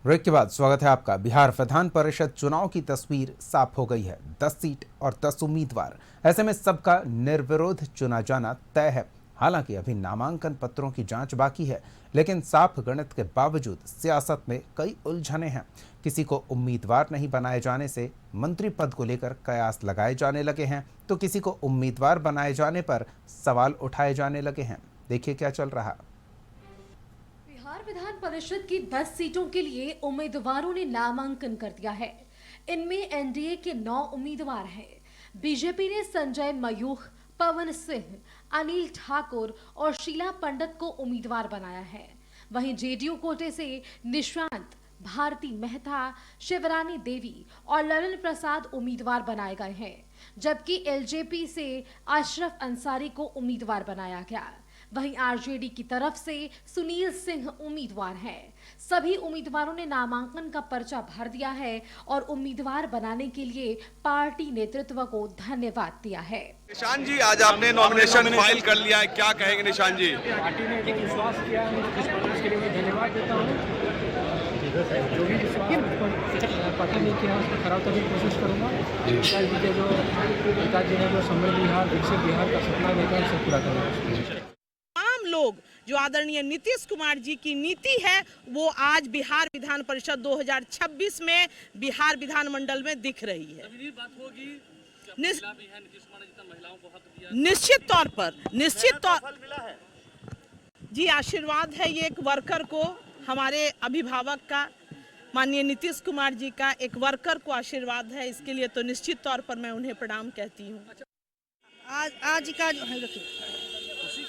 Break के बाद स्वागत है आपका। बिहार विधान परिषद चुनाव की तस्वीर साफ हो गई है। 10 सीट और 10 उम्मीदवार, ऐसे में सबका निर्विरोध चुना जाना तय है। हालांकि अभी नामांकन पत्रों की जांच बाकी है, लेकिन साफ गणित के बावजूद सियासत में कई उलझने हैं। किसी को उम्मीदवार नहीं बनाए जाने से मंत्री पद को लेकर कयास लगाए जाने लगे हैं, तो किसी को उम्मीदवार बनाए जाने पर सवाल उठाए जाने लगे हैं। देखिए क्या चल रहा। बिहार विधान परिषद की 10 सीटों के लिए उम्मीदवारों ने नामांकन कर दिया है। इनमें एनडीए के 9 उम्मीदवार हैं। बीजेपी ने संजय मयूख, पवन सिंह, अनिल ठाकुर और शीला पंडित को उम्मीदवार बनाया है। वहीं जेडीयू कोटे से निशांत, भारती मेहता, शिवरानी देवी और ललन प्रसाद उम्मीदवार बनाए गए हैं, जबकि एलजेपी से अशरफ अंसारी को उम्मीदवार बनाया गया। वहीं आरजेडी की तरफ से सुनील सिंह उम्मीदवार हैं। सभी उम्मीदवारों ने नामांकन का पर्चा भर दिया है और उम्मीदवार बनाने के लिए पार्टी नेतृत्व को धन्यवाद दिया है। निशान जी, आज आपने नॉमिनेशन फाइल कर लिया है, क्या कहेंगे निशान जी? पार्टी ने जो विश्वास किया है, उसके लिए मैं धन्यवाद देता हूँ। जो भी विश्वास पार्टी ने किया उसको खराब करने की कोशिश करूँगा। जो पिताजी ने जो समृद्ध बिहार, विकसित बिहार का सपना देखा है, उसे पूरा करूँगा। लोग जो आदरणीय नीतीश कुमार जी की नीति है वो आज बिहार विधान परिषद 2026 में बिहार विधानमंडल में दिख रही है। निश्चित तौर जी आशीर्वाद है ये एक वर्कर को, हमारे अभिभावक का, माननीय नीतीश कुमार जी का एक वर्कर को आशीर्वाद है। इसके लिए तो निश्चित तौर पर मैं उन्हें प्रणाम कहती हूँ।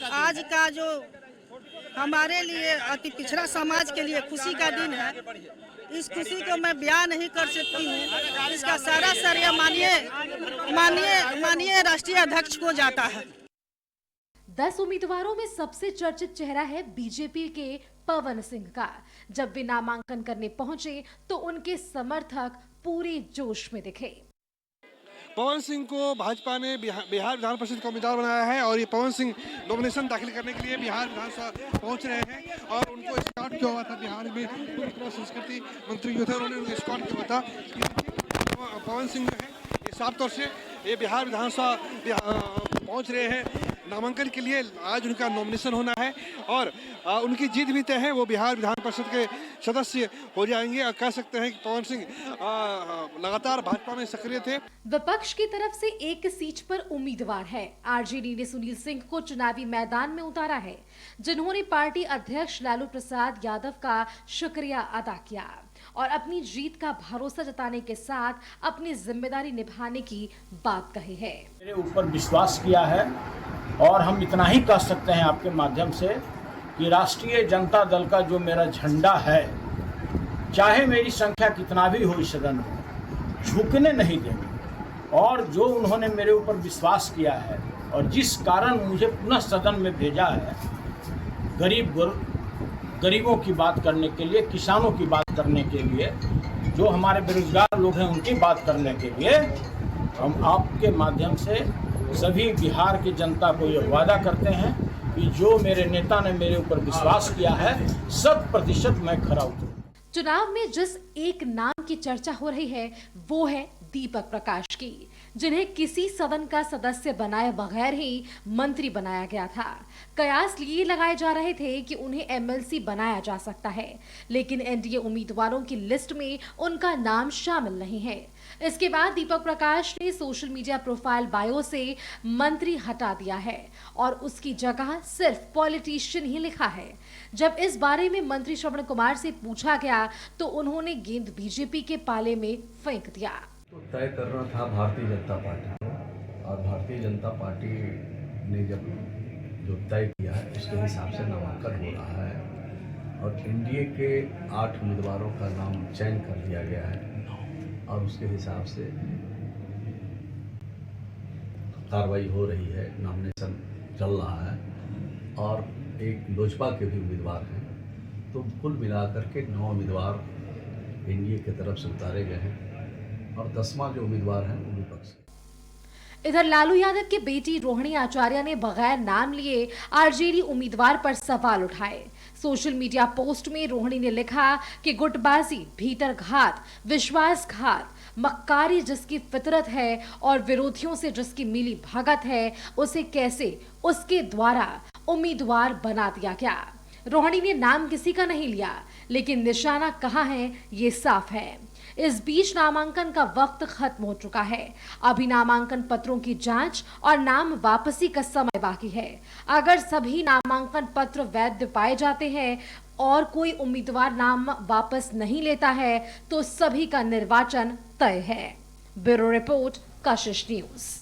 आज का जो हमारे लिए अति पिछड़ा समाज के लिए खुशी का दिन है, इस खुशी को मैं बयान नहीं कर सकती हूँ। इसका सारा श्रेय माननीय राष्ट्रीय अध्यक्ष को जाता है। 10 उम्मीदवारों में सबसे चर्चित चेहरा है बीजेपी के पवन सिंह का। जब वे नामांकन करने पहुंचे तो उनके समर्थक पूरे जोश में दिखे। पवन सिंह को भाजपा ने बिहार विधान परिषद का उम्मीदवार बनाया है और ये पवन सिंह नॉमिनेशन दाखिल करने के लिए बिहार विधानसभा पहुंच रहे हैं और उनको स्कॉट किया हुआ था। बिहार में संस्कृति मंत्री जो थे उन्होंने उनको स्कॉट किया हुआ था। पवन सिंह जो है ये साफ तौर से ये बिहार विधानसभा पहुंच रहे हैं नामांकन के लिए। आज उनका नॉमिनेशन होना है और उनकी जीत भी तय है। वो बिहार विधान परिषद के सदस्य हो जाएंगे और कह सकते हैं कि पवन सिंह लगातार भाजपा में सक्रिय थे। विपक्ष की तरफ से एक सीट पर उम्मीदवार है। आरजेडी ने सुनील सिंह को चुनावी मैदान में उतारा है, जिन्होंने पार्टी अध्यक्ष लालू प्रसाद यादव का शुक्रिया अदा किया और अपनी जीत का भरोसा जताने के साथ अपनी जिम्मेदारी निभाने की बात कही है। मेरे ऊपर विश्वास किया है और हम इतना ही कह सकते हैं आपके माध्यम से कि राष्ट्रीय जनता दल का जो मेरा झंडा है, चाहे मेरी संख्या कितना भी हो इस सदन में, झुकने नहीं देंगे। और जो उन्होंने मेरे ऊपर विश्वास किया है और जिस कारण मुझे पुनः सदन में भेजा है, गरीबों की बात करने के लिए, किसानों की बात करने के लिए, जो हमारे बेरोजगार लोग हैं उनकी बात करने के लिए, हम आपके माध्यम से सभी बिहार की जनता को ये वादा करते हैं कि जो मेरे नेता ने मेरे ऊपर विश्वास किया है 100% मैं खरा उतरूंगा। चुनाव में जिस एक नाम की चर्चा हो रही है वो है दीपक प्रकाश की, जिन्हें किसी सदन का सदस्य बनाए बगैर ही मंत्री बनाया गया था। कयास ये लगाए जा रहे थे कि उन्हें एमएलसी बनाया जा सकता है, लेकिन एनडीए उम्मीदवारों की लिस्ट में उनका नाम शामिल नहीं है। इसके बाद दीपक प्रकाश ने सोशल मीडिया प्रोफाइल बायो से मंत्री हटा दिया है और उसकी जगह सिर्फ पॉलिटिशियन ही लिखा है। जब इस बारे में मंत्री श्रवण कुमार से पूछा गया तो उन्होंने गेंद बीजेपी के पाले में फेंक दिया। तो तय करना था भारतीय जनता पार्टी को, और भारतीय जनता पार्टी ने जब जो तय किया है उसके हिसाब से नामांकन हो रहा है और एनडीए के 8 उम्मीदवारों का नाम चयन कर दिया गया है और उसके हिसाब से कार्रवाई हो रही है। नॉमिनेशन चल रहा है और एक लोजपा के भी उम्मीदवार हैं, तो कुल मिलाकर के 9 उम्मीदवार एनडीए की तरफ से उतारे गए हैं और 10वां जो उम्मीदवार है वो विपक्ष। इधर लालू यादव की बेटी रोहिणी आचार्य ने बगैर नाम लिए आरजेडी उम्मीदवार पर सवाल उठाए। सोशल मीडिया पोस्ट में रोहिणी ने लिखा कि गुटबाजी, भीतरघात, विश्वासघात, मक्कारी जिसकी फितरत है और विरोधियों से जिसकी मिली भगत है, उसे कैसे उसके द्वारा उम्मीदवार बना दिया गया। रोहिणी ने नाम किसी का नहीं लिया, लेकिन निशाना कहाँ है ये साफ है। इस बीच नामांकन का वक्त खत्म हो चुका है। अभी नामांकन पत्रों की जांच और नाम वापसी का समय बाकी है। अगर सभी नामांकन पत्र वैध पाए जाते हैं और कोई उम्मीदवार नाम वापस नहीं लेता है तो सभी का निर्वाचन तय है। ब्यूरो रिपोर्ट, कशिश न्यूज।